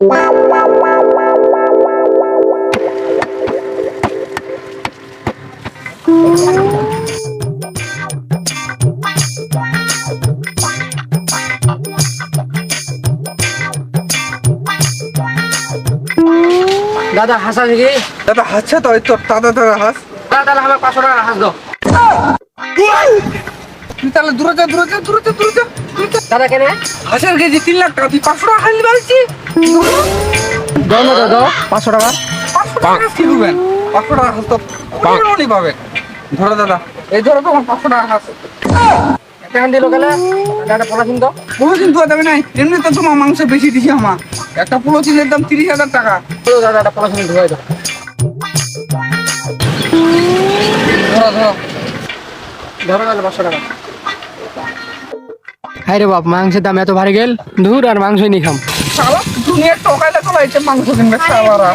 দাদা হাসা দেখি। দাদা হাসছে তো, ওই তো দাদা দাদা হাস। দাদা আমার 500 টাকা হাস দাও। তুই তাহলে দূরে যা, দূরে যা, দূরে যা, দূরে যা। দাদা কেন? হাঁসের কেজি 3 লাখ টাকা, তুই 500 টাকা খাইলি পারছি? দাও না দাদা 500 টাকা। 500 টাকা কি করবেন? 500 টাকা হাস তো কখনই পাবেন। ধরো দাদা, এই ধরো তোমার 500 টাকা হাস। কেন দিল গেলে? দাদা পলাশিন দাও। পোলোচিন ধোয়া যাবে নাই, এমনি তো তোমার মাংস বেশি দিছি আমার। একটা পোলোচিনের দাম 30,000 টাকা। দাদা এটা পলাশিন ধোয়াই দাও। ধরো ধরো। ধরো তাহলে 500 টাকা। হাই রে বাপ, মাংসের দাম এত ভারী গেল, দূর আর মাংসই নি খাম। শালা দুনিয়ার টকাইলে চলাইছে মাংস কিনবে শালারা।